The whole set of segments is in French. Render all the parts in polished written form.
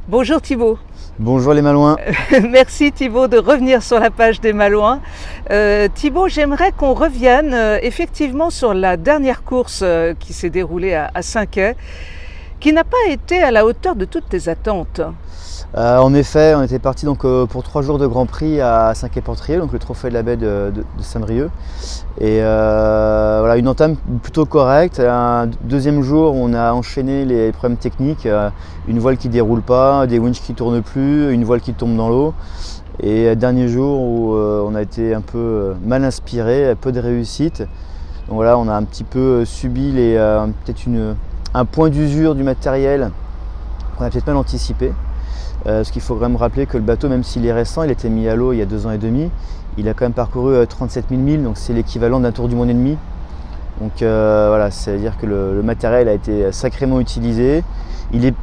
Bonjour Thibaut. Bonjour les Malouins. Merci Thibaut de revenir sur la page des Malouins. Thibaut, j'aimerais qu'on revienne effectivement sur la dernière course qui s'est déroulée à Saint-Quay, qui n'a pas été à la hauteur de toutes tes attentes. En effet, on était parti pour 3 jours de Grand Prix à Saint-Quay-Portrier, donc le trophée de la baie de Saint-Brieuc. Et voilà, une entame plutôt correcte. Un deuxième jour, on a enchaîné les problèmes techniques, une voile qui ne déroule pas, des winches qui ne tournent plus, une voile qui tombe dans l'eau. Et dernier jour où on a été un peu mal inspiré, peu de réussite. Donc voilà, on a un petit peu subi peut-être un point d'usure du matériel qu'on a peut-être mal anticipé. Parce qu'il faut quand même rappeler que le bateau, même s'il est récent, il a été mis à l'eau il y a 2 ans et demi, il a quand même parcouru 37 000 milles, donc c'est l'équivalent d'un tour du monde et demi. Donc voilà, c'est-à-dire que le matériel a été sacrément utilisé, il est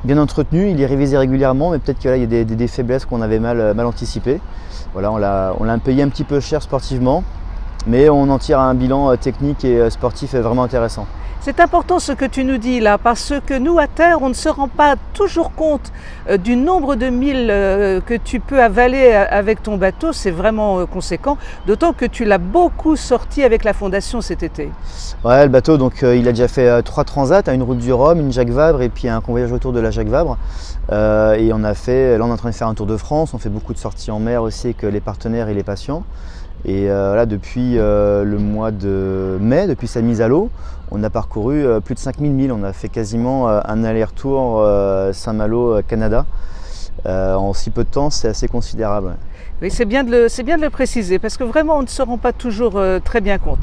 bien entretenu, il est révisé régulièrement, mais peut-être que là il y a des faiblesses qu'on avait mal anticipées. Voilà, on l'a payé un petit peu cher sportivement, mais on en tire un bilan technique et sportif vraiment intéressant. C'est important ce que tu nous dis là, parce que nous à terre, on ne se rend pas toujours compte du nombre de milles que tu peux avaler avec ton bateau, c'est vraiment conséquent, d'autant que tu l'as beaucoup sorti avec la Fondation cet été. Ouais, le bateau, donc il a déjà fait 3 transats, une route du Rhum, une Jacques Vabre et puis un convoyage autour de la Jacques Vabre. Et là on est en train de faire un tour de France, on fait beaucoup de sorties en mer aussi avec les partenaires et les patients. Et là, depuis le mois de mai, depuis sa mise à l'eau, on a parcouru plus de 5000 milles. On a fait quasiment un aller-retour Saint-Malo-Canada. En si peu de temps, c'est assez considérable. Oui, c'est bien de le préciser, parce que vraiment, on ne se rend pas toujours très bien compte.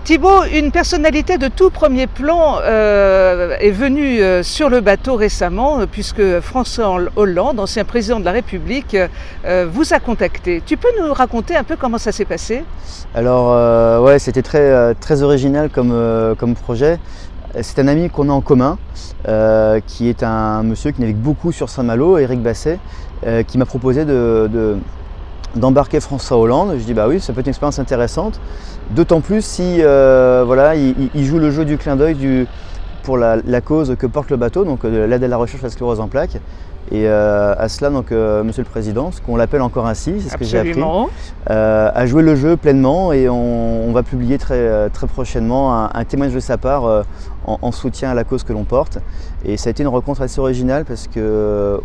Thibaut, une personnalité de tout premier plan est venue sur le bateau récemment, puisque François Hollande, ancien président de la République, vous a contacté. Tu peux nous raconter un peu comment ça s'est passé ? Alors, ouais, c'était très original comme projet. C'est un ami qu'on a en commun, qui est un monsieur qui navigue beaucoup sur Saint-Malo, Éric Basset, qui m'a proposé d'embarquer François Hollande. Je dis bah oui, ça peut être une expérience intéressante, d'autant plus si voilà, il joue le jeu du clin d'œil pour la cause que porte le bateau, donc l'aide à la recherche à la sclérose en plaques. Et à cela, donc, Monsieur le Président, ce qu'on l'appelle encore ainsi, c'est ce que j'ai appris, a joué le jeu pleinement, et on va publier très prochainement un témoignage de sa part en soutien à la cause que l'on porte. Et ça a été une rencontre assez originale parce que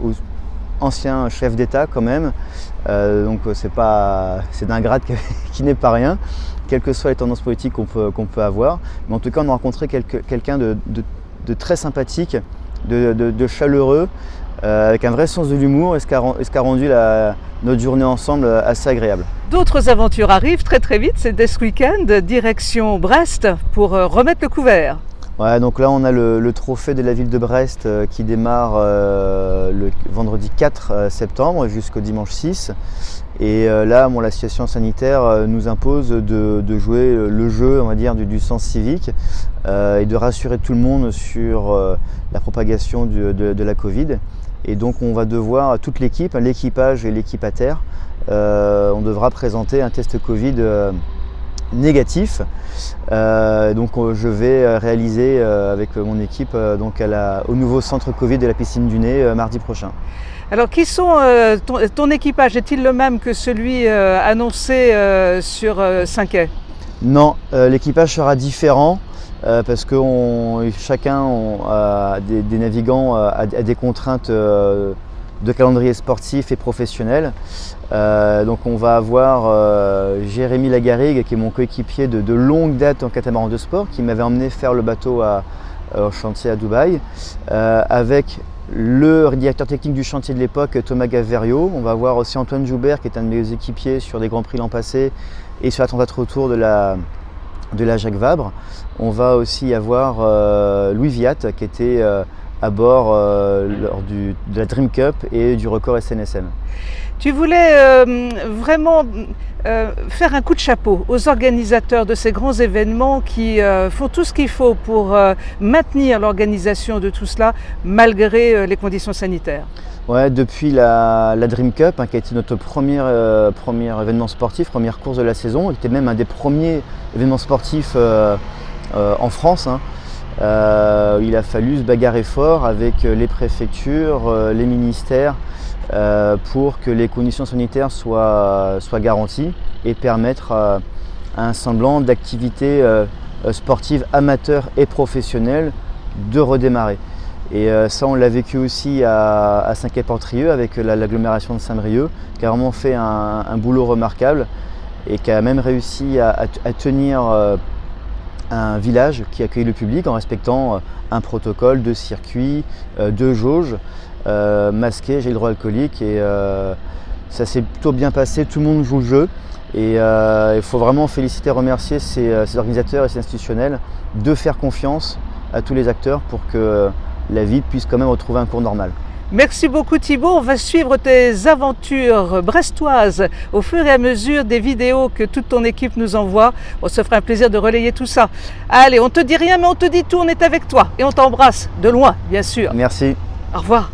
ancien chef d'État quand même, donc c'est d'un grade qui n'est pas rien, quelles que soient les tendances politiques qu'on peut avoir. Mais en tout cas, on a rencontré quelqu'un de très sympathique, de chaleureux, avec un vrai sens de l'humour, et ce qui a rendu notre journée ensemble assez agréable. D'autres aventures arrivent très vite, c'est dès ce week-end, direction Brest pour remettre le couvert. Ouais, donc là on a le trophée de la ville de Brest qui démarre le vendredi 4 septembre jusqu'au dimanche 6. Et là, la situation sanitaire nous impose de jouer le jeu, on va dire, du sens civique et de rassurer tout le monde sur la propagation de la Covid. Et donc on va devoir, toute l'équipe, l'équipage et l'équipe à terre, on devra présenter un test Covid négatif. Donc je vais réaliser avec mon équipe au nouveau centre Covid de la piscine du Nez mardi prochain. Alors qui sont ton équipage? Est-il le même que celui annoncé sur Saint-Quay? Non, l'équipage sera différent parce que chacun des navigants a des contraintes de calendrier sportif et professionnel. Donc on va avoir Jérémy Lagarrigue, qui est mon coéquipier de longue date en catamaran de sport, qui m'avait emmené faire le bateau au chantier à Dubaï, avec le directeur technique du chantier de l'époque, Thomas Gaverio. On va avoir aussi Antoine Joubert, qui est un de mes équipiers sur des Grands Prix l'an passé et sur la tentative retour de la Jacques Vabre. On va aussi avoir Louis Viat, qui était à bord lors de la Dream Cup et du record SNSM. Tu voulais vraiment faire un coup de chapeau aux organisateurs de ces grands événements qui font tout ce qu'il faut pour maintenir l'organisation de tout cela malgré les conditions sanitaires. Ouais, depuis la Dream Cup, qui a été notre premier événement sportif, première course de la saison, qui était même un des premiers événements sportifs en France. Il a fallu se bagarrer fort avec les préfectures, les ministères, pour que les conditions sanitaires soient garanties et permettre un semblant d'activité sportive amateur et professionnelle de redémarrer. Et ça, on l'a vécu aussi à Saint-Quay-Portrieux avec l'agglomération de Saint-Brieuc, qui a vraiment fait un boulot remarquable et qui a même réussi à tenir un village qui accueille le public en respectant un protocole de circuit, de jauge, masqué, gel hydroalcoolique, et ça s'est plutôt bien passé, tout le monde joue le jeu. Et il faut vraiment féliciter et remercier ces organisateurs et ces institutionnels de faire confiance à tous les acteurs pour que la vie puisse quand même retrouver un cours normal. Merci beaucoup Thibaut, on va suivre tes aventures brestoises au fur et à mesure des vidéos que toute ton équipe nous envoie. On se fera un plaisir de relayer tout ça. Allez, on te dit rien mais on te dit tout, on est avec toi et on t'embrasse de loin bien sûr. Merci. Au revoir.